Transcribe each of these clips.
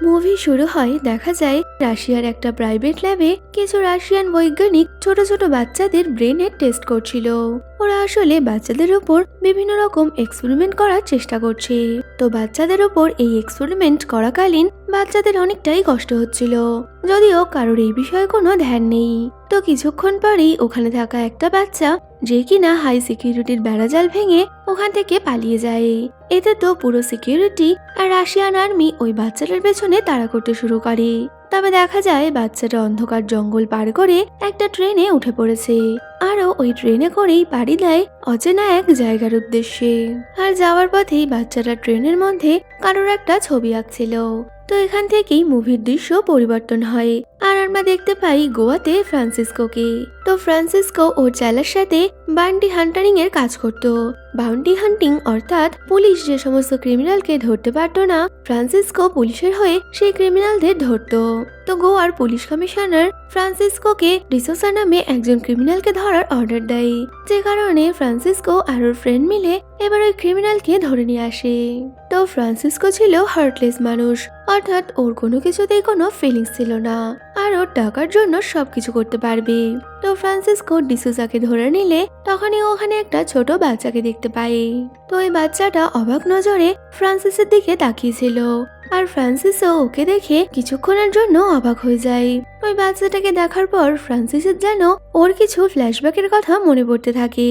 Movie শুরু হয়, দেখা যায় রাশিয়ার একটা প্রাইভেট ল্যাবে কিছু রাশিয়ান বৈজ্ঞানিক ছোট ছোট বাচ্চাদের ব্রেনের টেস্ট করছিল। ওরা আসলে বাচ্চাদের উপর বিভিন্ন রকম এক্সপেরিমেন্ট করার চেষ্টা করছে। তো বাচ্চাদের উপর এই এক্সপেরিমেন্ট করাকালীন বাচ্চাদের অনেকটাই কষ্ট হচ্ছিল, যদিও কারোর এই বিষয়ে কোনো ধ্যান নেই। তো কিছুক্ষণ পরেই ওখানে থাকা একটা বাচ্চা, যে কিনা হাই সিকিউরিটির বেড়াজাল ভেঙে ওখান থেকে পালিয়ে যায়। এতে তো পুরো সিকিউরিটি আর রাশিয়ান আর্মি ওই বাচ্চাটার পেছনে তাড়া করতে শুরু করে। তবে দেখা যায় বাচ্চাটা অন্ধকার জঙ্গল পার করে একটা ট্রেনে উঠে পড়েছে, আরও ওই ট্রেনে করেই পাড়ি দেয় অচেনা এক জায়গার উদ্দেশ্যে। আর যাওয়ার পথেই বাচ্চাটা ট্রেনের মধ্যে কারোর একটা ছবি আঁকছিল। তো এখান থেকেই মুভির দৃশ্য পরিবর্তন হয়, আর আমরা দেখতে পাই গোয়াতে ফ্রান্সিসকোকে। তো ফ্রান্সিসকো ওর চেলার সাথে বাউন্টি হান্টারিং এর কাজ করত। বাউন্টি হান্টিং অর্থাৎ পুলিশ যে সমস্ত ক্রিমিনালকে ধরতে পারতো না, ফ্রান্সিসকো পুলিশের হয়ে সেই ক্রিমিনালদের ধরতো। তো গোয়ার পুলিশ কমিশনার ফ্রান্সিসকোকে ডিসোসা নামে একজন ক্রিমিনালকে ধরার অর্ডার দেয়, যে কারণে ফ্রান্সিসকো আর ওর ফ্রেন্ড মিলে এবার ওই ক্রিমিনালকে ধরে নিয়ে আসে। তো ফ্রান্সিসকো ছিল হার্টলেস মানুষ, অর্থাৎ ওর কোনো কিছুতেই কোনো ফিলিংস ছিল না, আর ওর টাকার জন্য সবকিছু করতে পারবে। তো ফ্রান্সিসকো ডিসোজাকে ধরে নিলে তখনই ওখানে একটা ছোট বাচ্চাকে দেখতে পায়। তো ওই বাচ্চাটা অবাক নজরে ফ্রান্সিসের দিকে তাকিয়েছিল, আর ফ্রান্সিসও ওকে দেখে কিছুক্ষণের জন্য অবাক হয়ে যায়। ওই বাচ্চাটাকে দেখার পর ফ্রান্সিসের যেন ওর কিছু ফ্ল্যাশব্যাকের কথা মনে পড়তে থাকে।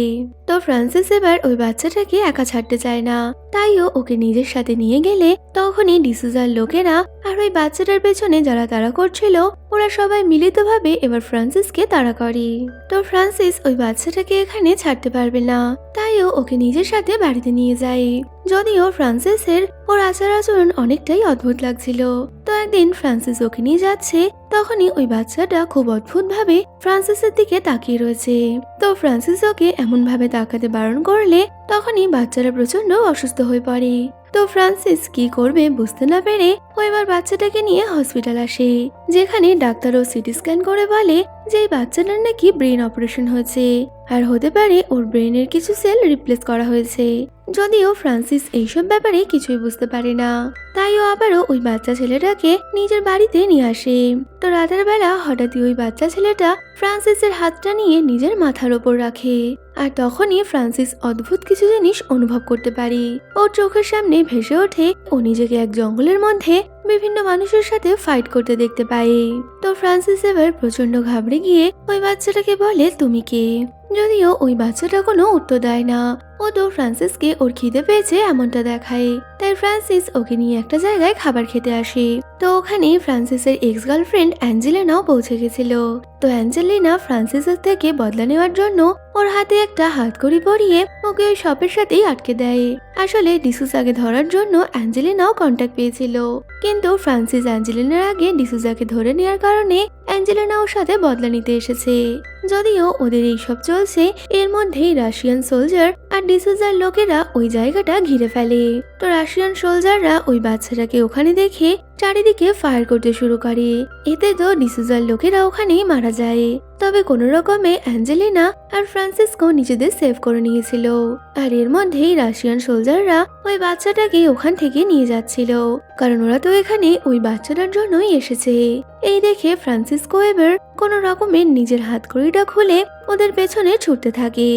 তো ফ্রান্সিস এবার ওই বাচ্চাটাকে একা ছাড়তে চায় না, তাইও ওকে নিজের সাথে নিয়ে গেলে তখনই ডিসোজার লোকেরা আর ওই বাচ্চাটার পেছনে যারা তাড়া করছিল ওরা সবাই মিলিতভাবে এবার ফ্রান্সিসকে তাড়া করে। তো ফ্রান্সিস ওই বাচ্চাটাকে এখানে ছাড়তে পারবে না, তাইও ওকে নিজের সাথে বাড়িতে নিয়ে যায়। যদিও ফ্রান্সিসের ওর আচার আচরণ অনেকটাই অদ্ভুত লাগছিল। তো একদিন ফ্রান্সিস ওকে নিয়ে যাচ্ছে, তখনই ওই বাচ্চাটা খুব অদ্ভুত ভাবে ফ্রান্সিসের দিকে তাকিয়ে রয়েছে। তো ফ্রান্সিস ওকে এমন ভাবে তাকাতে বারণ করলে তখনই বাচ্চাটা প্রচন্ড অসুস্থ হয়ে পড়ে। তো ফ্রান্সিস কি করবে বুঝতে না পেরে ও এবার বাচ্চাটাকে নিয়ে হসপিটাল আসে, যেখানে ডাক্তারও সিটি স্ক্যান করে বলে যে এই বাচ্চাটার নাকি ব্রেন অপারেশন হয়েছে, আর হতে পারে ওর ব্রেনের কিছু সেল রিপ্লেস করা হয়েছে। যদিও ফ্রান্সিস এইসব ব্যাপারে কিছুই বুঝতে পারে না, তাই ও আবারও ওই বাচ্চা ছেলেটাকে নিজের বাড়িতে নিয়ে আসে। তো রাতের বেলা হঠাৎই ওই বাচ্চা ছেলেটা ফ্রান্সিসের হাতটা নিয়ে নিজের মাথার ওপর রাখে, আর তখনই ফ্রান্সিস অদ্ভুত কিছু জিনিস অনুভব করতে পারে। ওর চোখের সামনে ভেসে ওঠে ও নিজেকে এক জঙ্গলের মধ্যে বিভিন্ন মানুষের সাথে ফাইট করতে দেখতে পায়। তো ফ্রান্সিস এবার প্রচন্ড ঘাবড়ে গিয়ে ওই বাচ্চাটাকে বলে তুমি কে। যদিও ওই বাচ্চাটা কোনো উত্তর দেয় না, ও তো ফ্রান্সিসকে ওর খিদে পেয়েছে এমনটা দেখায়। তাই ফ্রান্সিস ওকে নিয়ে একটা জায়গায় খাবার খেতে আসে। তো ওখানে ফ্রান্সিসের এক্স গার্লফ্রেন্ড অ্যাঞ্জেলিনাও পৌঁছে গেছিল। তো অ্যাঞ্জেলিনা ফ্রান্সিসের থেকে বদলা নেওয়ার জন্য ওর হাতে একটা হাতকড়ি পরিয়ে ওকে ওই শপের সাথেই আটকে দেয়। আসলে ডিসোজাকে ধরার জন্য অ্যাঞ্জেলিনাও কন্ট্যাক্ট পেয়েছিল, কিন্তু ফ্রান্সিস অ্যাঞ্জেলিনার আগে ডিসোজাকে ধরে নেওয়ার কারণে অ্যাঞ্জেলিনা ওর সাথে বদলা নিতে এসেছে। যদিও ওদের এইসব চলছে, এর মধ্যেই রাশিয়ান সোলজার আর ডিসোজার লোকেরা ওই জায়গাটা ঘিরে ফেলে। তো রাশিয়ান সোলজাররা ওই বাচ্চাটাকে ওখানে দেখে চারিদিকে ফায়ার করতে শুরু করে। এতে তো ডিসোজার লোকেরা ওখানেই মারা যায়। তবে কোনো রকমে অ্যাঞ্জেলিনা আর ফ্রান্সিসকো নিজেদের সেভ করে নিয়েছিল, আর এর মধ্যেই রাশিয়ান সোলজাররা ওই বাচ্চাটাকে ওখান থেকে নিয়ে যাচ্ছিল, কারণ ওরা তো এখানে ওই বাচ্চাটার জন্যই এসেছে। এই দেখে ফ্রান্সিসকো এবার কোনো রকমের নিজের হাতকড়িটা খুলে ওদের পেছনে ছুটতে থাকে।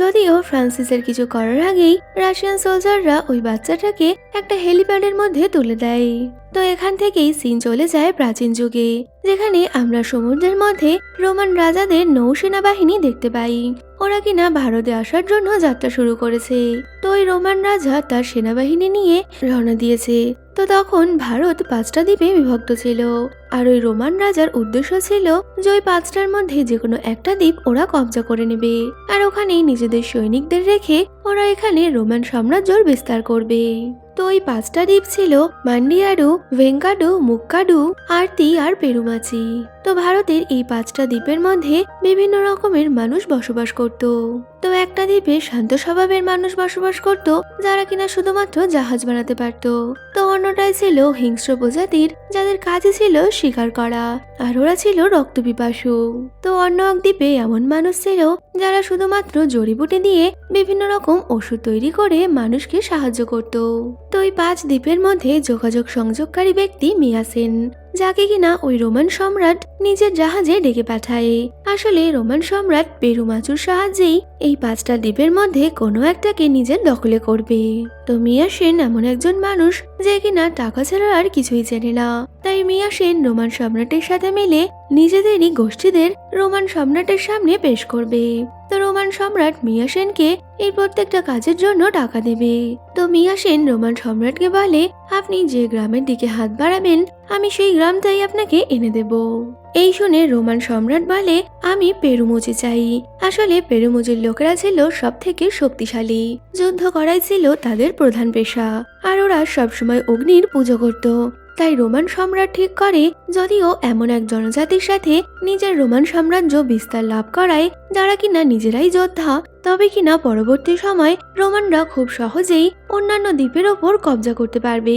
যদিও ফ্রান্সিসের কিছু করার আগেই রাশিয়ান সোলজাররা ওই বাচ্চাটাকে একটা হেলিপ্যাডের মধ্যে তুলে দেয়। তো এখান থেকেই সিন চলে যায় প্রাচীন যুগে, যেখানে আমরা সমুদ্রের মধ্যে রোমান রাজাদের নৌসেনা বাহিনী দেখতে পাই। ওরা কিনা ভারতে আসার জন্য যাত্রা শুরু করেছে। তো ওই রোমান রাজা তার সেনাবাহিনী নিয়ে রওনা দিয়েছে। তো তখন ভারত 5টা দ্বীপে বিভক্ত ছিল, আর ওই রোমান রাজার উদ্দেশ্য ছিল যে ওই 5টার মধ্যে যে কোনো একটা দ্বীপ ওরা কবজা করে নেবে, আর ওখানেই নিজেদের সৈনিকদের রেখে ওরা এখানে রোমান সাম্রাজ্যর বিস্তার করবে। তো ওই 5টা দ্বীপ ছিল মান্ডিয়াডু, ভেঙ্কাডু, মুক্কাডু, আরতি আর পেরুমাচি। তো ভারতের এই 5টা দ্বীপের মধ্যে বিভিন্ন রকমের মানুষ বসবাস করত। তো একটা দ্বীপে শান্ত স্বভাবের মানুষ বসবাস করত, যারা কিনা শুধুমাত্র জাহাজ বানাতে পারত। তো অন্যটাই ছিল হিংস্র প্রজাতির, যাদের কাজই ছিল শিকার করা, আর ওরা ছিল রক্তপিপাসু। তো অন্য এক দ্বীপে এমন মানুষ ছিল যারা শুধুমাত্র জড়িবুটি দিয়ে বিভিন্ন রকম ওষুধ তৈরি করে মানুষকে সাহায্য করত। তো এই 5 দ্বীপের মধ্যে যোগাযোগ সংযোগকারী ব্যক্তি মিয়াসেন, যাকে কিনা ওই রোমান সম্রাট নিজের জাহাজে ডেকে পাঠায়। আসলে রোমান সম্রাট পেরুমাচুর সাহায্যেই এই 5টা দ্বীপের মধ্যে কোনো একটাকে নিজের দখলে করবে। তো মিয়াসেন এমন একজন মানুষ যে কিনা টাকা ছাড়া আর কিছুই চেনে না। তাই মিয়াসেন রোমান সম্রাটের সাথে মিলে নিজেদেরই গোষ্ঠীদের রোমান সম্রাটের সামনে পেশ করবে। তো রোমান সম্রাট মিয়াসেনকে এই প্রত্যেকটা কাজের জন্য টাকা দেবে। তো মিয়াসেন রোমান সম্রাটকে বলে, আপনি যে গ্রামের দিকে হাত বাড়াবেন আমি সেই গ্রামটাই আপনাকে এনে দেব। এই শুনে রোমান সম্রাট বলে, আমি পেরুমুচি চাই। আসলে পেরুমুচির লোকেরা ছিল সব থেকে শক্তিশালী, যুদ্ধ করাই ছিল তাদের প্রধান পেশা, আর ওরা সবসময় অগ্নির পুজো করত। তাই রোমান সম্রাট ঠিক করে, যদিও এমন এক জনজাতির সাথে নিজের রোমান সাম্রাজ্য বিস্তার লাভ করায় যারা কিনা নিজেরাই যোদ্ধা, তবে কিনা পরবর্তী সময় রোমানরা খুব সহজেই অন্যান্য দ্বীপের ওপর কবজা করতে পারবে।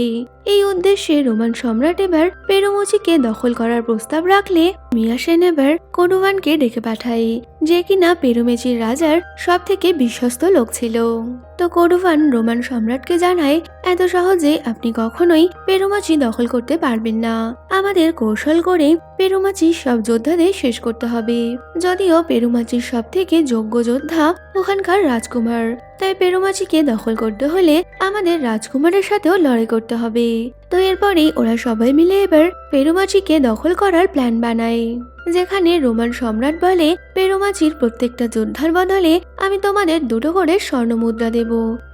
এই উদ্দেশ্যে রোমান সম্রাট এবার পেরুমুচিকে দখল করার প্রস্তাব রাখলে মিয়াসেন এবার কডুভানকে ডেকে পাঠায়, যে কিনা পেরুমেচির রাজার সব থেকে বিশ্বস্ত লোক ছিল। তো কডুভান রোমান সম্রাটকে জানায়, এত সহজে আপনি কখনোই পেরুমাচি দখল করতে পারবেন না। আমাদের কৌশল করে পেরুমাচির সব যোদ্ধাদের শেষ করতে হবে। যদিও পেরুমাচির সব থেকে যোগ্য যোদ্ধা ওখানকার রাজকুমার, তাই পেরুমাচিকে দখল করতে হলে আমাদের রাজকুমারের সাথেও লড়াই করতে হবে। তো এরপরেই ওরা সবাই মিলে এবার পেরুমাচিকে দখল করার প্ল্যান বানায়, যেখানে রোমান সম্রাট বলে, পেরুমাচির প্রত্যেকটা যোদ্ধার বদলে আমি তোমাদের 2টো করে স্বর্ণ মুদ্রা দেব,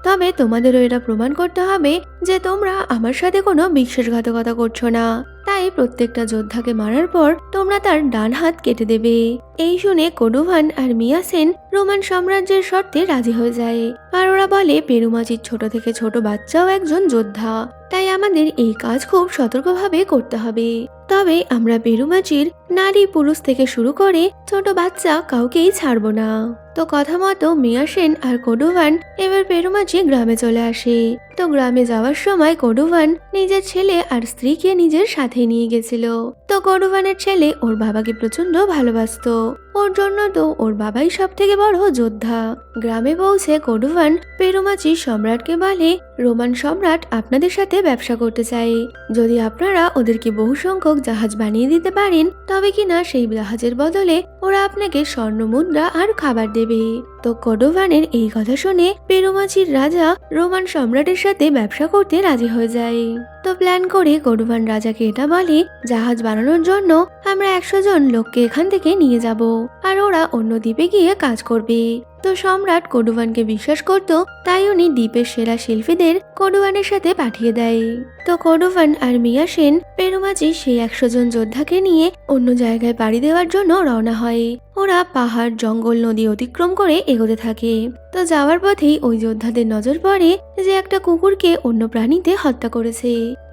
তবে তোমাদেরও এটা প্রমাণ করতে হবে যে তোমরা আমার সাথে কোনো বিশ্বাসঘাতকতা করছো না। তাই প্রত্যেকটা যোদ্ধাকে মারার পর তোমরা তার ডান হাত কেটে দেবে। এই শুনে কডুভান আর মিয়াসেন রোমান সাম্রাজ্যের শর্তে রাজি হয়ে যায়, আর ওরা বলে, পেরুমাচির ছোট থেকে ছোট বাচ্চাও একজন যোদ্ধা, তাই আমাদের এই কাজ খুব সতর্কভাবে করতে হবে। তবে আমরা পেরুমাচির নারী পুরুষ থেকে শুরু করে ছোট বাচ্চা কাউকেই ছাড়বো না। তো কথা মতো মিয়াসেন আর কডুভান এবার পেরুমাচি গ্রামে চলে আসে। তো গ্রামে যাওয়ার সময় কডুভান নিজের ছেলে আর স্ত্রীকে নিজের সাথে নিয়ে গেছিল। তো কডুভানের ছেলে ওর বাবাকে প্রচন্ড ভালোবাসতো, ওর জন্য তো ওর বাবাই সব থেকে বড় যোদ্ধা। গ্রামে পৌঁছে কডুভান পেরুমাচি সম্রাটকে বলে, রোমান সম্রাট আপনাদের সাথে ব্যবসা করতে চায়। যদি আপনারা ওদেরকে বহু সংখ্যক জাহাজ বানিয়ে দিতে পারেন, তবে কিনা সেই জাহাজের বদলে ওরা আপনাকে স্বর্ণ মুদ্রা আর খাবার দেবে। তো কডুভানের এই কথা শুনে পেরুমাচির রাজা রোমান সম্রাটের সাথে ব্যবসা করতে রাজি হয়ে যায়। তো প্ল্যান করে কডুভান রাজাকে এটা বলে, জাহাজ বানানোর জন্য আমরা 100 জন লোককে এখান থেকে নিয়ে যাব, আর ওরা অন্য দ্বীপে গিয়ে কাজ করবে। তো সম্রাট কডুভানকে বিশ্বাস করত, তাই উনি দ্বীপের সেরা শিল্পীদের কডুভানের সাথে পাঠিয়ে দেয়। তো কডুভান আর মিয়াসেন পেরুমাচি সেই 100 জন যোদ্ধাকে নিয়ে অন্য জায়গায় পাড়ি দেওয়ার জন্য রওনা হয়। ওরা পাহাড়, জঙ্গল, নদী অতিক্রম করে এগোতে থাকে। তো যাওয়ার পথেই ওই যোদ্ধাদের নজর পড়ে যে একটা কুকুরকে অন্য প্রাণীতে হত্যা করেছে।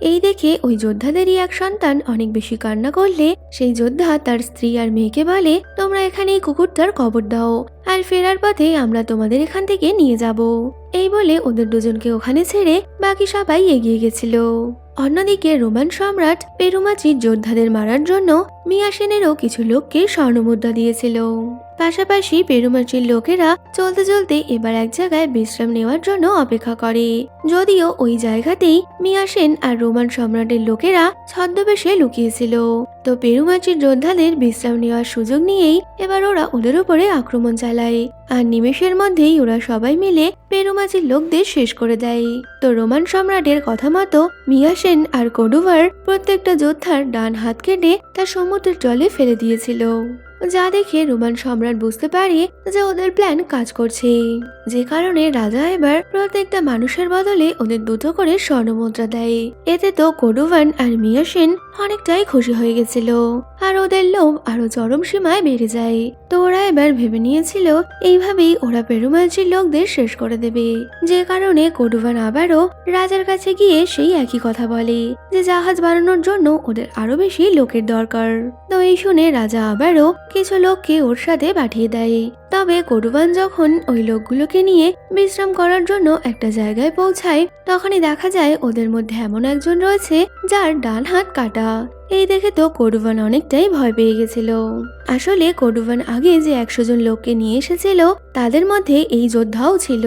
এই দেখে ওই যোদ্ধাদেরই এক সন্তান অনেক বেশি কান্না করলে সেই যোদ্ধা তার স্ত্রী আর মেয়েকে বলে, তোমরা এখানে এই কুকুরটার কবর দাও, আর ফেরার পথে আমরা তোমাদের এখান থেকে নিয়ে যাব। এই বলে ওদের দুজনকে ওখানে ছেড়ে বাকি সবাই এগিয়ে গেছিল। অন্যদিকে রোমান সম্রাট পেরুমাচির যোদ্ধাদের মারার জন্য মিয়াসেনেরও কিছু লোককে স্বর্ণমুদ্রা দিয়েছিল। পাশাপাশি পেরুমাচির লোকেরা চলতে চলতে এবার এক জায়গায় বিশ্রাম নেওয়ার জন্য অপেক্ষা করে। যদিও ওই জায়গাতেই মিয়াসেন আর রোমান সম্রাটের লোকেরা ছদ্মবেশে লুকিয়েছিল। তো পেরুমাচির যোদ্ধাদের বিশ্রাম নেওয়ার সুযোগ নিয়েই এবার ওরা ওদের উপরে আক্রমণ চালায়, আর নিমেষের মধ্যেই ওরা সবাই মিলে পেরুমাচির লোকদের শেষ করে দেয়। তো রোমান সম্রাটের কথা মতো মিয়াসেন আর কডুভার প্রত্যেকটা যোদ্ধার ডান হাত কেটে তা সমুদ্রের জলে ফেলে দিয়েছিল, যা দেখে রোমান সম্রাট বুঝতে পারে যে ওদের প্ল্যান কাজ করছে। যে কারণে রাজা এবার প্রত্যেকটা মানুষের বদলে ওদের 2টো করে স্বর্ণমুদ্রা দেয়। এতে তো কডুভান আর মিয়াসেন অনেকটাই খুশি হয়ে গেছিল, আর ওদের লোভ আরো চরম সীমায় বেড়ে যায়। তো ওরা এবার ভেবে নিয়েছিল এইভাবেই ওরা পেরুমাচির লোকদের শেষ করে দেবে। যে কারণে কডুভান আবারও রাজার কাছে গিয়ে সেই একই কথা বলে যে জাহাজ বানানোর জন্য ওদের আরো বেশি লোকের দরকার। তো এই শুনে রাজা আবারও কিছু লোককে ওর সাথে পাঠিয়ে দেয়, তবে করুবান যখন ওই লোকগুলোকে নিয়ে বিশ্রাম করার জন্য একটা জায়গায় পৌঁছায় তখনই দেখা যায় ওদের মধ্যে এমন একজন রয়েছে যার ডান হাত কাটা। এই দেখে তো করুবান অনেকটাই ভয় পেয়ে গেছিল। আসলে করুবান আগে যে 100 জন লোককে নিয়ে এসেছিল তাদের মধ্যে এই যোদ্ধাও ছিল,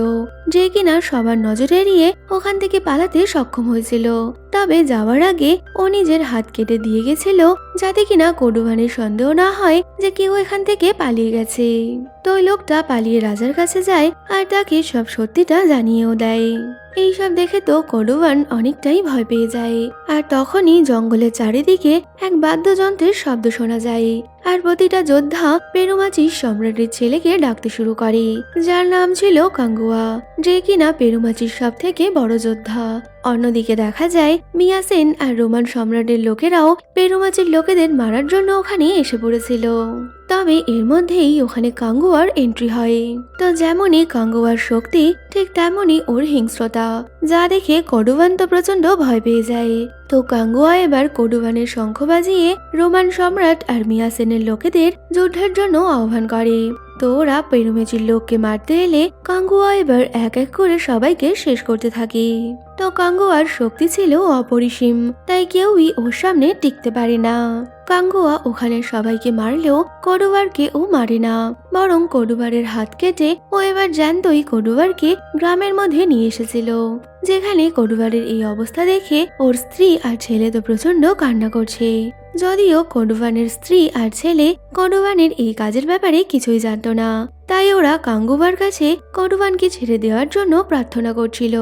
যে কিনা সবার নজর এড়িয়ে ওখান থেকে পালাতে সক্ষম হয়েছিল। তবে যাওয়ার আগে ও নিজের হাত কেটে দিয়ে গেছিল যাতে কিনা করুবানের সন্দেহ না হয় যে কেউ এখান থেকে পালিয়ে গেছে। তো ওই লোকটা পালিয়ে রাজার কাছে যায় আর তাকে সব সত্যিটা জানিয়েও দেয়। এইসব দেখে তো করুবান অনেকটাই ভয় পেয়ে যায়। আর তখনই জঙ্গলের চারিদিকে এক বাদ্যযন্ত্রের শব্দ শোনা যায় আর প্রতিটা যোদ্ধা পেরুমাচির সম্রাটের ছেলেকে ডাকতে শুরু করে, যার নাম ছিল কাঙ্গুয়া, যে কিনা পেরুমাচির সব থেকে বড় যোদ্ধা। অন্যদিকে দেখা যায় মিয়াসেন আর রোমান সম্রাটের লোকেরাও পেরুমাচির লোকেদের মারার জন্য ওখানে এসে পড়েছিল। তবে এর মধ্যেই ওখানে কাঙ্গুয়ার এন্ট্রি হয়। তো যেমনই কাঙ্গুয়ার শক্তি ঠিক তেমনই ওর হিংস্রতা, যা দেখে করুবান তো প্রচন্ড ভয় পেয়ে যায়। তো কাঙ্গুয়া এবার করুবানের শঙ্খ বাজিয়ে রোমান সম্রাট আর মিয়াসেনের লোকেদের যুদ্ধের জন্য আহ্বান করে। তো ওরা পেরুমেচির লোককে মারতে এলে কাঙ্গুয়া এবার এক এক করে সবাইকে শেষ করতে থাকে। তো কাঙ্গুয়ার শক্তি ছিল অপরিসীম, তাই কেউই ওর সামনে টিকতে পারে না। কাঙ্গুয়া ওখানে সবাইকে মারলেও করুবারকে ও মারে না, বরং করুবারের হাত কেটে ও এবার জ্যান্তই করুবারকে গ্রামের মধ্যে নিয়ে এসেছিল, যেখানে করুবারের এই অবস্থা দেখে ওর স্ত্রী আর ছেলে তো প্রচন্ড কান্না করছে। যদিও করুবানের স্ত্রী আর ছেলে করুবানের এই কাজের ব্যাপারে কিছুই জানতো না, তাই ওরা কাঙ্গুবার কাছে করুবানকে ছেড়ে দেওয়ার জন্য প্রার্থনা করছিল।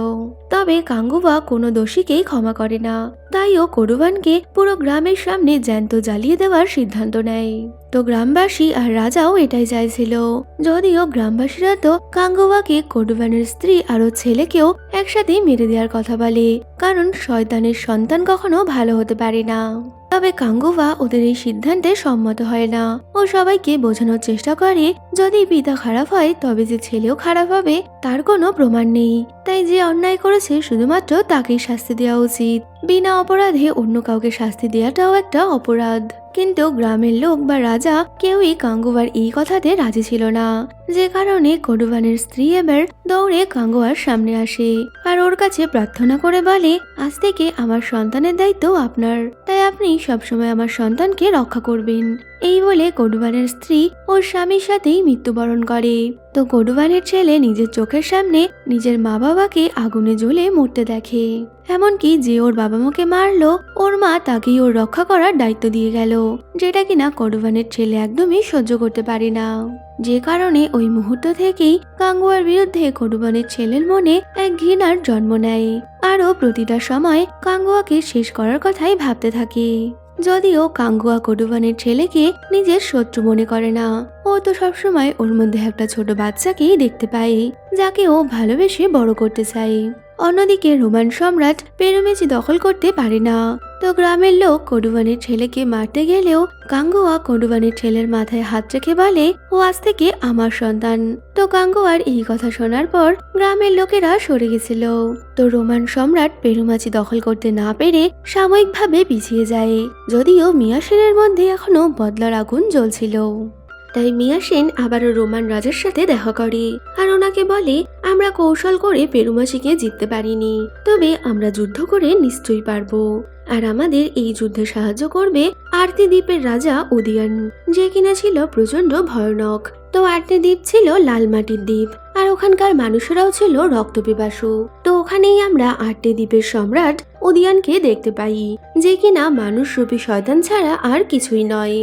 তবে কাঙ্গুবা কোনো দোষীকেই ক্ষমা করে না, তাই ও করুবানকে পুরো গ্রামের সামনে জ্যান্ত জ্বালিয়ে দেওয়ার সিদ্ধান্ত নেয়। তো গ্রামবাসী আর রাজাও এটাই চাইছিল, যদিও গ্রামবাসীরা তো কাঙ্গুবাকে করুবানের স্ত্রী আর ছেলেকেও একসাথে মেরে দেওয়ার কথা বলে, কারণ শয়তানের সন্তান কখনো ভালো হতে পারে না। তবে কাঙ্গুবা ওদের এই সিদ্ধান্তে সম্মত হয় না। ও সবাইকে বোঝানোর চেষ্টা করে যদি পিতা খারাপ হয় তবে যে ছেলেও খারাপ হবে তার কোনো প্রমাণ নেই, তাই যে অন্যায় করেছে শুধুমাত্র তাকেই শাস্তি দেওয়া উচিত, বিনা অপরাধে অন্য কাউকে শাস্তি দেওয়াটাও একটা অপরাধ। কিন্তু গ্রামের লোক বা রাজা কেউই কাঙ্গুবার এই কথাতে রাজি ছিল না, যে কারণে করুবানের স্ত্রী এবার দৌড়ে কাঙ্গুয়ার সামনে আসে আর ওর কাছে প্রার্থনা করে বলে, আজ থেকে আমার সন্তানের দায়িত্ব আপনার, তাই আপনি সবসময় আমার সন্তানকে রক্ষা করবেন। এই বলে করুবানের স্ত্রী ওর স্বামীর সাথেই মৃত্যুবরণ করে। তো করুবানের ছেলে নিজের চোখের সামনে নিজের মা বাবাকে আগুনে জ্বলে মরতে দেখে, এমনকি যে ওর বাবা মাকে মারলো ওর মা তাকেই ওর রক্ষা করার দায়িত্ব দিয়ে গেল, যেটা কিনা করুবানের ছেলে একদমই সহ্য করতে পারে না। যে কারণে ওই মুহূর্ত থেকেই কাঙ্গুয়ার বিরুদ্ধে করুবানের ছেলের মনে এক ঘৃণার জন্ম নেয়, আরও প্রতিটা সময় কাঙ্গুয়াকে শেষ করার কথাই ভাবতে থাকে। যদিও কাঙ্গুয়া করুবানের ছেলেকে নিজের শত্রু মনে করে না, ও তো সবসময় ওর মধ্যে একটা ছোট বাচ্চাকেই দেখতে পায় যাকে ও ভালোবেসে বড় করতে চায়। অন্যদিকে রোমান সম্রাট পেরুমেচি দখল করতে পারে না, তো গ্রামের লোক করুবানের ছেলেকে মারতে গেলেও কাঙ্গুয়া করুবানের ছেলের মাথায় হাত রেখে বলে, ও আজ থেকে আমার সন্তান। তো কাঙ্গুয়ার এই কথা শোনার পর গ্রামের লোকেরা সরে গেছিল। তো রোমান সম্রাট পেরুমাচি দখল করতে না পেরে সাময়িকভাবে পিছিয়ে যায়, যদিও মিয়াসেনের মধ্যে এখনো বদলার আগুন জ্বলছিল। তাই মিয়াসেন আবারও রোমান রাজার সাথে দেখা করে আর ওনাকে বলে, আমরা কৌশল করে পেরুমাচিকে জিততে পারিনি, তবে আমরা যুদ্ধ করে নিশ্চয়ই পারবো। আর আমাদের এই যুদ্ধে সাহায্য করবে আরতি দ্বীপের রাজা উদিয়ান, যে কিনা ছিল প্রচন্ড ভয়ানক। তো আরতি দ্বীপ ছিল লাল মাটির দ্বীপ আর ওখানকার মানুষেরাও ছিল রক্তপিপাসু। তো ওখানেই আমরা আরতি দ্বীপের সম্রাট উদিয়ানকে দেখতে পাই, যে কিনা মানুষরূপী শয়তান ছাড়া আর কিছুই নয়।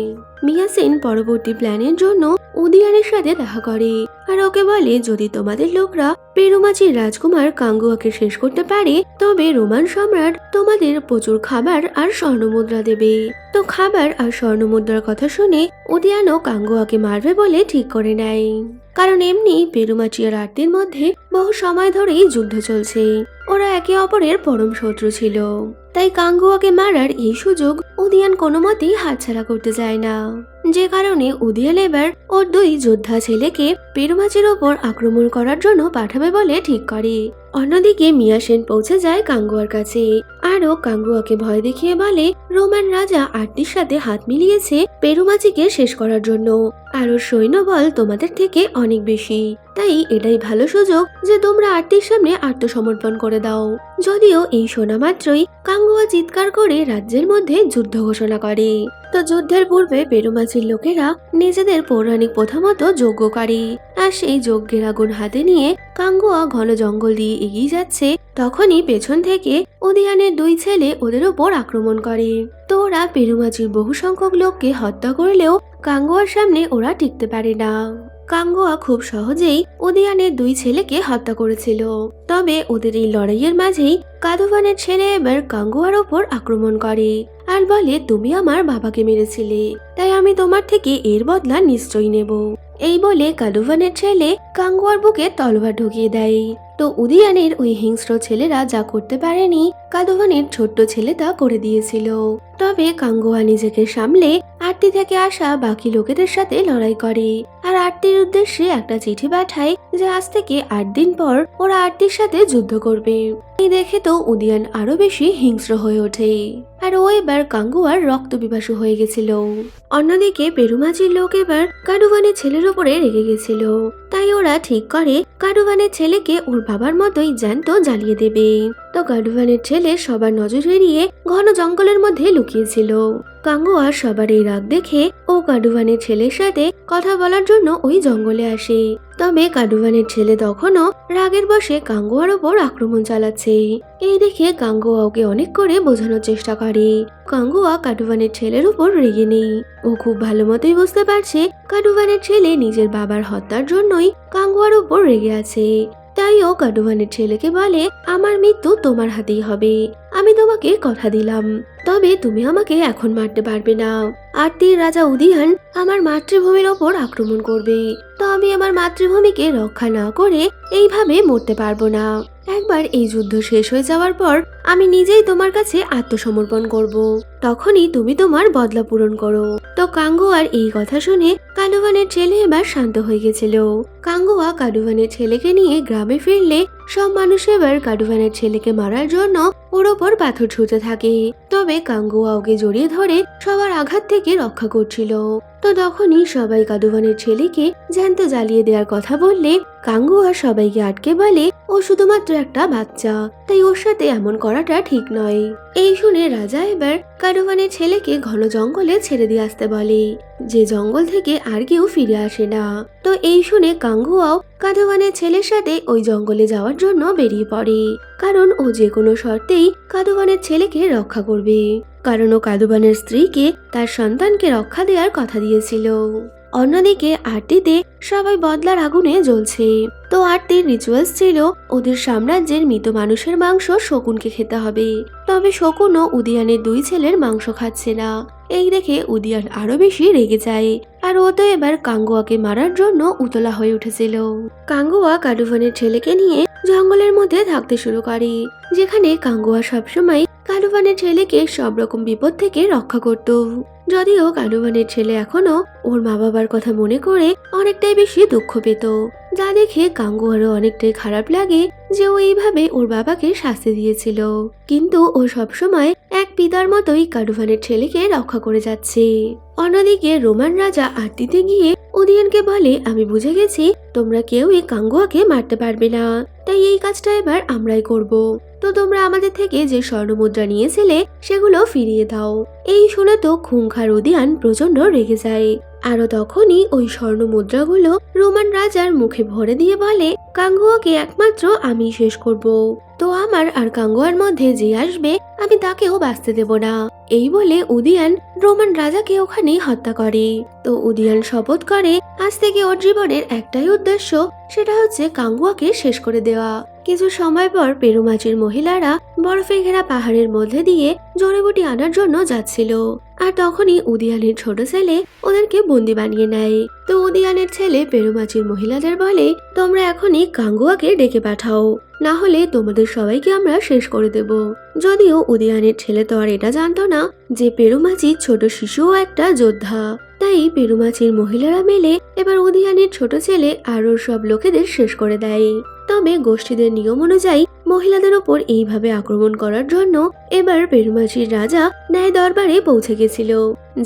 মিয়াসেন পরবর্তী প্ল্যানের জন্য উদিয়ানের সাথে দেখা করে আর ওকে বলে, যদি তোমাদের লোকরা পেরুমাচির রাজকুমার কাঙ্গুয়াকে শেষ করতে পারে তবে রোমান সম্রাট তোমাদের প্রচুর খাবার আর স্বর্ণমুদ্রা দেবে। তো খাবার আর স্বর্ণমুদ্রার কথা শুনে উদিয়ানও কাঙ্গুয়াকে মারবে বলে ঠিক করে নেয়, কারণ এমনি পেরুমাচি আর আরতির মধ্যে বহু সময় ধরেই যুদ্ধ চলছে, ওরা একে অপরের পরম শত্রু ছিল। তাই কাঙ্গুয়াকে মারার এই সুযোগ উদিয়ান কোনো মতেই হাতছাড়া করতে চায় না, যে কারণে উদিয়ান এবার ওর দুই যোদ্ধা ছেলেকে পেরুমাচির ওপর আক্রমণ করার জন্য পাঠাবে বলে ঠিক করে। অন্যদিকে মিয়াসেন পৌঁছে যায় কাঙ্গুয়ার কাছে আরও কাঙ্গুয়াকে ভয় দেখিয়ে বলে রোমান রাজা আটটির সাথে হাত মিলিয়েছে পেরুমাচিকে শেষ করার জন্য। আর ওর সৈন্যবল তোমাদের থেকে অনেক বেশি, তাই এটাই ভালো সুযোগ যে তোমরা আটটির সামনে আত্মসমর্পণ করে দাও। যদিও এই শোনা মাত্রই কাঙ্গুয়া চিৎকার করে রাজ্যের মধ্যে যুদ্ধ ঘোষণা করে। তো যুদ্ধের পূর্বে পেরুমাচির লোকেরা নিজেদের পৌরাণিক প্রথা মতো যজ্ঞ করে, আর সেই যজ্ঞের আগুন হাতে নিয়ে কাঙ্গুয়া ঘন জঙ্গল দিয়ে এগিয়ে যাচ্ছে। তখনই পেছন থেকে উদিয়ানের দুই ছেলে ওদের ওপর আক্রমণ করে। তো ওরা পেরুমাচির বহু সংখ্যক লোককে হত্যা করলেও কাঙ্গুয়ার সামনে ওরা টিকতে পারে না। কাঙ্গুয়া খুব সহজেই উদিয়ানের দুই ছেলেকে হত্যা করেছিল। তবে ওদের এই লড়াইয়ের মাঝেই কাদুভানের ছেলে এবার কাঙ্গুয়ার ওপর আক্রমণ করে আর বলে, তুমি আমার বাবাকে মেরেছিলে, তাই আমি তোমার থেকে এর বদলা নিশ্চয়ই নেব। এই বলে কাদুভানের ছেলে কাঙ্গুয়ার বুকে তলোয়ার ঢুকিয়ে দেয়। তো উদিয়ানের ওই হিংস্র ছেলেরা যা করতে পারেনি কাদুভানের ছোট্ট ছেলে তা করে দিয়েছিল। তবে কাঙ্গুয়া নিজেকে সামলে আরতি থেকে আসা বাকি লোকেদের সাথে লড়াই করে আর আরতির উদ্দেশ্যে একটা চিঠি পাঠায় যে আজ থেকে 8 দিন পর ওরা আরতির সাথে যুদ্ধ করবে। এই দেখে তো উদিয়ান আরো বেশি হিংস্র হয়ে ওঠে আর ও এবার কাঙ্গুয়ার রক্ত পিপাসু হয়ে গেছিল। অন্যদিকে পেরুমাচির লোক এবার কাডুভানের ছেলের উপরে রেগে গেছিল, তাই ওরা ঠিক করে কাডুভানের ছেলেকে ওর বাবার মতোই জ্যান্ত জ্বালিয়ে দেবে। তো কাডুভানের ছেলে সবার নজর এড়িয়ে ঘন জঙ্গলের মধ্যে লুকিয়েছিল। কাঙ্গুয়া সবার এই রাগ দেখে ও কাডুভানের ছেলের সাথে কথা বলার জন্য ওই জঙ্গলে আসে। তবে কাডুভানের ছেলে তখনও রাগের বশে কাঙ্গুয়ার ওপর আক্রমণ চালাচ্ছে। এই দেখে কাঙ্গুয়া ওকে অনেক করে বোঝানোর চেষ্টা করে। কাঙ্গুয়া কাডুভানের ছেলের উপর রেগে নেই, ও খুব ভালো মতোই বুঝতে পারছে কাডুভানের ছেলে নিজের বাবার হত্যার জন্যই কাঙ্গুয়ার উপর রেগে আছে। তাই ও কাডুভানের ছেলেকে বলে, আমার মৃত্যু তোমার হাতেই হবে, আমি তোমাকে কথা দিলাম, তবে তুমি আমাকে এখন মারতে পারবে না। আরতির রাজা উদিয়ান আমার মাতৃভূমির ওপর আক্রমণ করবে, তো আমি আমার মাতৃভূমিকে রক্ষা না করে এইভাবে মরতে পারবো না। একবার এই যুদ্ধ শেষ হয়ে যাওয়ার পর আমি নিজেই তোমার কাছে আত্মসমর্পণ করব, তখনই তুমি তোমার বদলা পূরণ করো। তো কাঙ্গুয়ার এই কথা শুনে কাডুভানের ছেলে এবার শান্ত হয়ে গেছিল। কাঙ্গুয়া কাডুভানের ছেলেকে নিয়ে গ্রামে ফিরলে সব মানুষ এবার কাডুভানের ছেলেকে মারার জন্য ওর ওপর পাথর ছুঁতে থাকে। তবে কাঙ্গুয়া ওকে জড়িয়ে ধরে সবার আঘাত থেকে রক্ষা করছিল। তো তখনই সবাই কাডুভানের ছেলেকে জ্যান্ত জ্বালিয়ে দেওয়ার কথা বললে কাঙ্গুয়া সবাইকে আটকে বলে, ও শুধুমাত্র একটা বাচ্চা, তাই ওর সাথে এমন করাটা ঠিক নয়। এই শুনে রাজা এবার কাডুভানের ছেলেকে ঘন জঙ্গলে ছেড়ে দিয়ে আসতে বলে, যে জঙ্গল থেকে আর কেউ ফিরে আসে না। তো এই শুনে কাঙ্গুয়াও কাডুভানের ছেলের সাথে ওই জঙ্গলে যাওয়ার জন্য বেরিয়ে পড়ে, কারণ ও যে কোনো শর্তেই কাডুভানের ছেলেকে রক্ষা করবে, কারণ ও কাডুভানের স্ত্রীকে তার সন্তানকে রক্ষা দেওয়ার কথা দিয়েছিল। অন্যদিকে আরতিতে সবাই বদলার আগুনে জ্বলছে। তো আরতির রিচুয়ালস ছিল ওদের সাম্রাজ্যের মৃত মানুষের মাংস শকুনকে খেতে হবে। তবে শকুনও উদিয়ানের দুই ছেলের মাংস খাচ্ছে না। এই দেখে উদিয়ান আরো বেশি রেগে যায় আর ও তো এবার কাঙ্গুয়াকে মারার জন্য উতলা হয়ে উঠেছিল। কাঙ্গুয়া কাডুভানের ছেলেকে নিয়ে জঙ্গলের মধ্যে থাকতে শুরু করে, যেখানে কাঙ্গুয়া সবসময় কাডুভানের ছেলেকে সব রকম বিপদ থেকে রক্ষা করত। যদিও কাডুভানের ছেলে এখনো ওর মা বাবার কথা মনে করে অনেকটাই বেশি দুঃখ পেত, যা দেখে কাঙ্গুয়ারও অনেকটাই খারাপ লাগে যে ও এইভাবে ওর বাবাকে শাস্তি দিয়েছিল। কিন্তু ও সবসময় এক পিতার মতোই কাডুভানের ছেলেকে রক্ষা করে যাচ্ছে। অন্যদিকে রোমান রাজা আরতিতে গিয়ে উদিয়ানকে বলে, আমি বুঝে গেছি তোমরা কেউই কাঙ্গুয়াকে মারতে পারবে না, তাই এই কাজটা এবার আমরাই করব। তো তোমরা আমাদের থেকে যে স্বর্ণমুদ্রা নিয়েছিলে সেগুলো ফিরিয়ে দাও। এই শুনে তো খুংখার উদিয়ান প্রচন্ড রেগে যায়। আরো তখনই ওই স্বর্ণ মুদ্রাগুলো রোমান রাজার মুখে ভরে দিয়ে বলে, কাঙ্গুয়াকে একমাত্র আমি শেষ করব। তো আমার আর কাঙ্গুয়ার মধ্যে যে আসবে আমি তাকেও বাঁচতে দেব না। এই বলে উদিয়ান রোমান রাজাকে ওখানে হত্যা করে। তো উদিয়ান শপথ করে আজ থেকে ওর জীবনের একটাই উদ্দেশ্য, সেটা হচ্ছে কাঙ্গুয়াকে শেষ করে দেওয়া। কিছু সময় পর পেরুমাচির মহিলারা বরফে ঘেরা পাহাড়ের মধ্যে দিয়ে জড়িবুটি আনার জন্য যাচ্ছিল, আর তখনই উদিয়ানের ছোট ছেলে ওদেরকে বন্দি বানিয়ে নেয়। তো উদিয়ানের ছেলে পেরুমাচির মহিলাদের বলে, তোমরা এখনই কাঙ্গুয়াকে ডেকে পাঠাও, না হলে তোমাদের সবাইকে আমরা শেষ করে দেব। যদিও উদিয়ানের ছেলে তো আর এটা জানতো না যে পেরুমাচির ছোট শিশুও একটা যোদ্ধা। তাই পেরুমাচির মহিলারা মিলে এবার উদিয়ানের ছোট ছেলে আর ওর সব লোকেদের শেষ করে দেয়। তবে গোষ্ঠীদের নিয়ম অনুযায়ী মহিলাদের উপর এইভাবে আক্রমণ করার জন্য এবার পেরুমাচির রাজা ন্যায় দরবারে পৌঁছে গেছিল,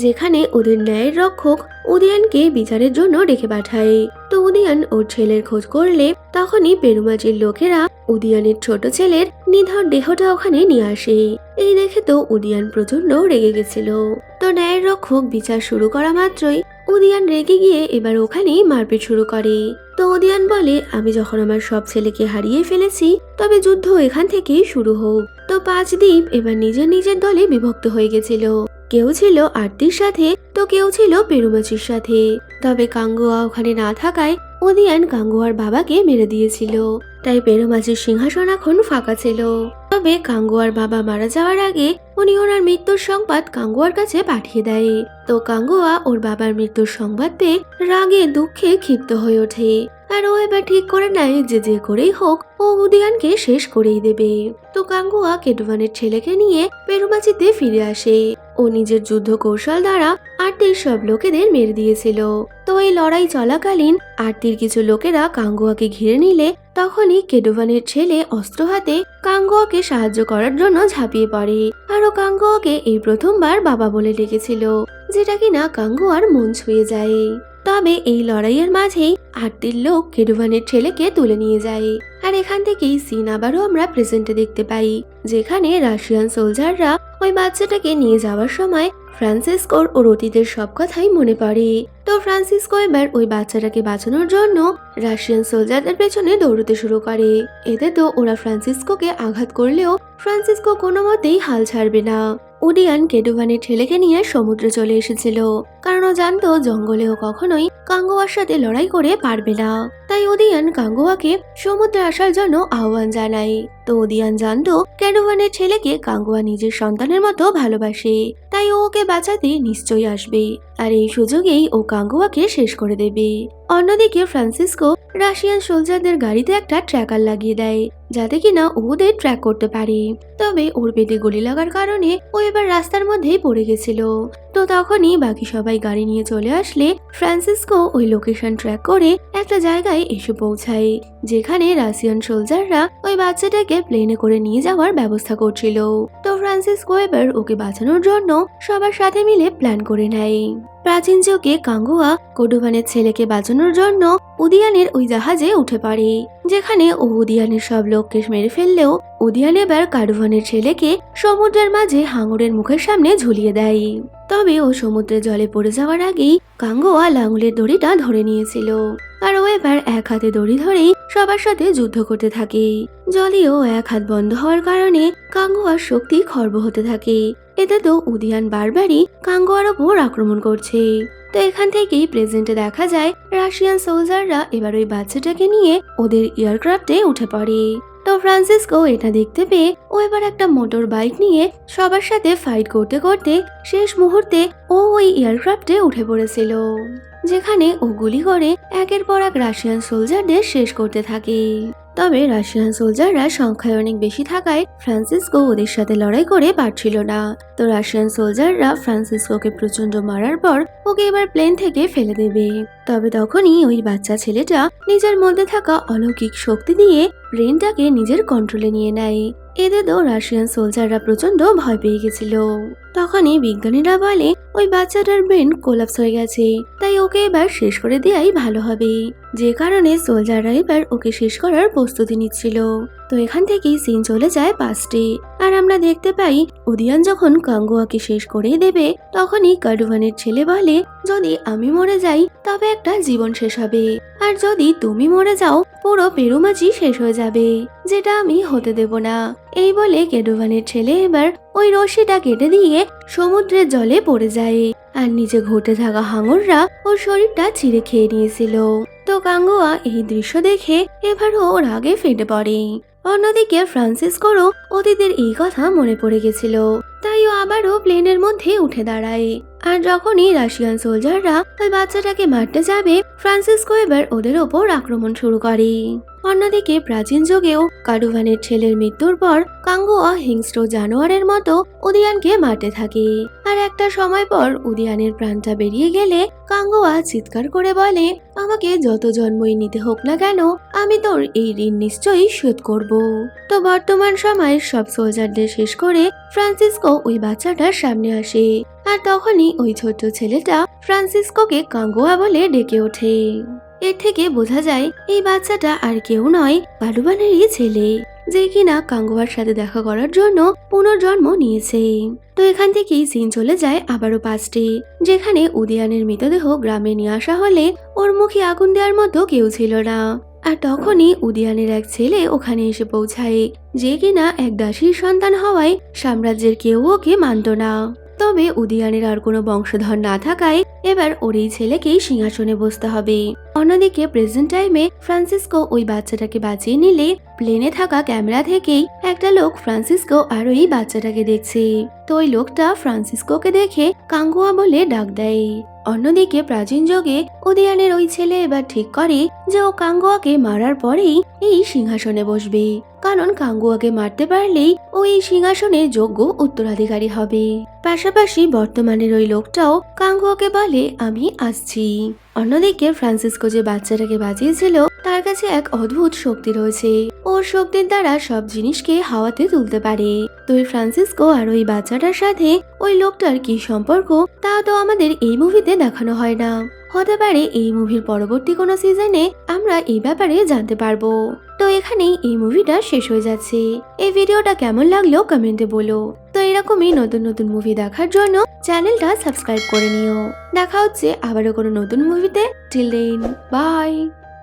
যেখানে ওদের ন্যায়ের রক্ষক উদিয়ানকে বিচারের জন্য ডেকে পাঠায়। তো উদিয়ান ওর ছেলের খোঁজ করলে তখনই পেরুমাচির লোকেরা উদিয়ানের ছোট ছেলের নিধর দেহটা ওখানে নিয়ে আসে। এই দেখে তো উদিয়ান প্রচন্ড রেগে গেছিল। তো ন্যায়ের রক্ষক বিচার শুরু করা মাত্রই উদিয়ান রেগে গিয়ে এবার ওখানেই মারপিট শুরু করে। তো উদিয়ান বলে, আমি যখন আমার সব ছেলেকে হারিয়ে ফেলেছি তবে যুদ্ধ এখান থেকেই শুরু হোক। তো 5 দ্বীপ এবার নিজের নিজের দলে বিভক্ত হয়ে গেছিল। কেউ ছিল আরতির সাথে, তো কেউ ছিল পেরুমাচির সাথে। তবে কাঙ্গুয়া ওখানে না থাকায় উদিয়ান কাঙ্গুয়ার বাবাকে মেরে দিয়েছিল, তাই পেরুমাচির সিংহাসন এখন ফাঁকা ছিল। তবে কাঙ্গুয়ার বাবা মারা যাওয়ার আগে উনি ওনার মৃত্যুর সংবাদ কাঙ্গুয়ার কাছে পাঠিয়ে দেয়। তো কাঙ্গুয়া ওর বাবার মৃত্যুর সংবাদ পেয়ে রাগে দুঃখে ক্ষিপ্ত হয়ে ওঠে, আর ও এবার ঠিক করে নেয় যে যে করেই হোক ও উদিয়ানকে শেষ করেই দেবে। তো কাঙ্গুয়া কেডুয়ানের ছেলেকে নিয়ে পেরুমাচিতে ফিরে আসে। ও নিজের যুদ্ধ কৌশল দ্বারা আরতির সব লোকেদের মেরে দিয়েছিল। তো এই লড়াই চলাকালীন আরতির কিছু লোকেরা কাঙ্গুয়াকে ঘিরে নিলে তখনই কেডুয়ানের ছেলে অস্ত্র হাতে কাঙ্গুয়াকে সাহায্য করার জন্য ঝাঁপিয়ে পড়ে। আর ও কাঙ্গুয়াকে এই প্রথমবার বাবা বলে ডেকেছিল, যেটা কিনা কাঙ্গুয়ার মন ছুঁয়ে যায়। তবে এই লড়াইয়ের মাঝেই আরতির লোক কেডুয়ানের ছেলেকে তুলে নিয়ে যায়। আর এখান থেকেই সিন আবারও আমরা প্রেজেন্টে দেখতে পাই, যেখানে রাশিয়ান সোলজাররা ওই বাচ্চাটাকে নিয়ে যাওয়ার সময় ফ্রান্সিসকোর ওর অতীতের সব কথাই মনে পড়ে। তো ফ্রান্সিসকো এবার ওই বাচ্চাটাকে বাঁচানোর জন্য রাশিয়ান সোলজারদের পেছনে দৌড়তে শুরু করে। এতে তো ওরা ফ্রান্সিসকোকে আঘাত করলেও ফ্রান্সিসকো কোনো মতেই হাল ছাড়বে না। উডিয়ান কেডুয়ানের ছেলেকে নিয়ে সমুদ্রে চলে এসেছিল, কারণ ও জানতো জঙ্গলেও কখনোই কাঙ্গুয়ার সাথে লড়াই করে পারবে না। তাই ওদিয়ান কাঙ্গুয়াকে সমুদ্রে আসার জন্য আহ্বান জানায়। তো ওদিয়ান জানতো কেডুয়ানের ছেলেকে কাঙ্গুয়া নিজের সন্তানের মতো ভালোবাসে, তাই ও ওকে বাঁচাতে নিশ্চয়ই আসবে, আর এই সুযোগেই ও কাঙ্গুয়াকে শেষ করে দেবে। অন্যদিকে ফ্রান্সিসকো রাশিয়ান সোলজারদের গাড়িতে একটা ট্র্যাকার লাগিয়ে দেয়, যাতে কিনা ওদের ট্র্যাক করতে পারে। তবে ওর পেটে গুলি লাগার কারণে ও এবার রাস্তার মধ্যেই পড়ে গেছিল। তো তখনই বাকি সবাই গাড়ি নিয়ে চলে আসলে ফ্রান্সিসকো ওই লোকেশন ট্র্যাক করে একটা জায়গায় এসে পৌঁছায়, যেখানে রাশিয়ান সোলজাররা ওই বাচ্চাটাকে প্লেনে করে নিয়ে যাওয়ার ব্যবস্থা করছিল। তো ফ্রান্সিসকো এবার ওকে বাঁচানোর জন্য সবার সাথে মিলে প্ল্যান করে নেয়। প্রাচীন যুগে কাঙ্গুয়া কেডুয়ানের ছেলেকে বাঁচানোর জন্য উদিয়ানের ওই জাহাজে উঠে পড়ে, যেখানে ও উদিয়ানের সব লোককে মেরে ফেললেও উদিয়ান এবার কেডুয়ানের ছেলেকে সমুদ্রের মাঝে হাঙরের মুখের সামনে ঝুলিয়ে দেয়। তবে ও সমুদ্রের জলে পড়ে যাওয়ার আগেই কাঙ্গুয়া লাঙলের দড়িটা ধরে নিয়েছিল, আর ও এবার এক হাতে দড়ি ধরেই সবার সাথে যুদ্ধ করতে থাকে। জলেও এক হাত বন্ধ হওয়ার কারণে কাঙ্গুয়ার শক্তি খর্ব হতে থাকে। এতে তো উদিয়ান বারবারই কাঙ্গুয়ার ওপর আক্রমণ করছে। তো এখান থেকেই প্রেজেন্টে দেখা যায় রাশিয়ান সোলজাররা এবার ওই বাচ্চাটাকে নিয়ে ওদের এয়ারক্রাফটে উঠে পড়ে। তো ফ্রান্সিসকো এটা দেখতে পেয়ে ও এবার একটা মোটর বাইক নিয়ে সবার সাথে ফাইট করতে করতে শেষ মুহূর্তে ও ওই এয়ারক্রাফটে উঠে পড়েছিল, যেখানে ও গুলি করে একের পর এক রাশিয়ান সোলজারদের শেষ করতে থাকে। তবে রাশিয়ান সোলজাররা সংখ্যায় অনেক বেশি থাকায় ফ্রান্সিসকো ওদের সাথে লড়াই করে পারছিল না। তো রাশিয়ান সোলজাররা ফ্রান্সিসকোকে প্রচন্ড মারার পর ওকে এবার প্লেন থেকে ফেলে দেবে। তবে তখনই ওই বাচ্চা ছেলেটা নিজের মধ্যে থাকা অলৌকিক শক্তি দিয়ে ব্রেনটাকে নিজের কন্ট্রোলে নিয়ে নেয়। এতে তো রাশিয়ান সোলজাররা প্রচন্ড ভয় পেয়ে গেছিল। তখনই বিজ্ঞানীরা বলে ওই বাচ্চাটার ব্রেন কোলাপস হয়ে গেছে, তাই ওকে এবার শেষ করে দেওয়াই ভালো হবে, যে কারণে সোলজাররা এবার ওকে শেষ করার প্রস্তুতি নিচ্ছিল। তো এখান থেকেই সিন চলে যায় পাস্টে, আর আমরা দেখতে পাই উদিয়ান যখন কাঙ্গুয়াকে শেষ করে দেবে তখনই কেডুয়ানের ছেলে বলে, যদি আমি মরে যাই তবে একটা জীবন শেষ হবে, আর যদি তুমি মরে যাও পুরো পেরুমাচি শেষ হয়ে যাবে, যেটা আমি হতে দেব না। এই বলে কেডুয়ানের ছেলে এবার ওই রশিটা কেটে দিয়ে সমুদ্রের জলে পড়ে যায়, আর নিচে ঘটে থাকা হাঙররা ওর শরীরটা ছিঁড়ে খেয়ে নিয়েছিল। তো কাঙ্গুয়া এই দৃশ্য দেখে এবারও রাগে ফেটে পড়ে। অন্যদিকে ফ্রান্সিসকোরও অতীতের এই কথা মনে পড়ে গেছিল, তাই ও আবারও প্লেনের মধ্যে উঠে দাঁড়ায় আর যখনই রাশিয়ান সোলজাররা ওই বাচ্চাটাকে মারতে যাবে, ফ্রান্সিসকো এবার ওদের ওপর আক্রমণ শুরু করে। অন্যদিকে প্রাচীন যুগেও কাডুভানের ছেলের মৃত্যুর পর কাঙ্গুয়া হিংস্র জানোয়ারের মতো উদিয়ানকে মারতে থাকে। আর একটা সময় পর উদিয়ানের প্রাণটা বেরিয়ে গেলে কাঙ্গুয়া চিৎকার করে বলে, আমাকে যত জন্মই নিতে হোক না কেন, আমি তোর এই ঋণ নিশ্চয়ই শোধ করব। তো বর্তমান সময়ে সব সোলজারদের শেষ করে ফ্রান্সিসকো ওই বাচ্চাটার সামনে আসে। আর তখনই ওই ছোট্ট ছেলেটা ফ্রান্সিসকোকে কাঙ্গুয়া বলে ডেকে ওঠে। এর থেকে বোঝা যায় এই বাচ্চাটা আর কেউ নয়, কাডুভানেরই ছেলে, যে কিনা কাঙ্গুয়ার সাথে দেখা করার জন্য পুনর্জন্ম নিয়েছে। তো এখান থেকেই সিন চলে যায় আবারও পাস্টে, যেখানে উদিয়ানের মৃতদেহ গ্রামে নিয়ে আসা হলে ওর মুখে আগুন দেওয়ার মতো কেউ ছিল না। আর তখনই উদিয়ানের এক ছেলে ওখানে এসে পৌঁছায়, যে কিনা এক দাসীর সন্তান হওয়ায় সাম্রাজ্যের কেউ ওকে মানত না। তবে উদিয়ানের আর কোনো বংশধর না থাকায় এবার ওর এই ছেলেকেই সিংহাসনে বসতে হবে। অন্যদিকে প্রেজেন্ট টাইমে ফ্রান্সিসকো ওই বাচ্চাটাকে বাঁচিয়ে নিলে প্লেনে থাকা ক্যামেরা থেকেই একটা লোক ফ্রান্সিসকো আর ওই বাচ্চাটাকে দেখছে। তো ওই লোকটা ফ্রান্সিসকোকে দেখে কাঙ্গুয়া বলে ডাক দেয়। অন্যদিকে প্রাচীন যুগে উদিয়ানের ওই ছেলে এবার ঠিক করে যে ও কাঙ্গুয়াকে মারার পরেই এই সিংহাসনে বসবে, কারণ কাঙ্গুয়াকে মারতে পারলেই ও এই সিংহাসনের যোগ্য উত্তরাধিকারী হবে। পাশাপাশি বর্তমানের ওই লোকটাও কাঙ্গুয়াকে বলে, আমি আসছি। অন্যদিকে ফ্রান্সিসকো যে বাচ্চাটাকে বাঁচিয়েছিল তার কাছে এক অদ্ভুত শক্তি রয়েছে, ওর শক্তির দ্বারা সব জিনিসকে হাওয়াতে তুলতে পারে। তো ওই ফ্রান্সিসকো আর ওই বাচ্চাটার সাথে ওই লোকটার কি সম্পর্ক তা তো আমাদের এই মুভিতে দেখানো হয় না। হতে পারে এই মুভির পরবর্তী কোনো সিজনে আমরা এই ব্যাপারে জানতে পারবো। তো এখানেই এই মুভিটা শেষ হয়ে যাচ্ছে। এই ভিডিওটা কেমন লাগলো কমেন্টে বলো। তো এরকমই নতুন নতুন মুভি দেখার জন্য চ্যানেলটা সাবস্ক্রাইব করে নিও। দেখা হচ্ছে আবারও কোনো নতুন মুভিতে। Till then, by.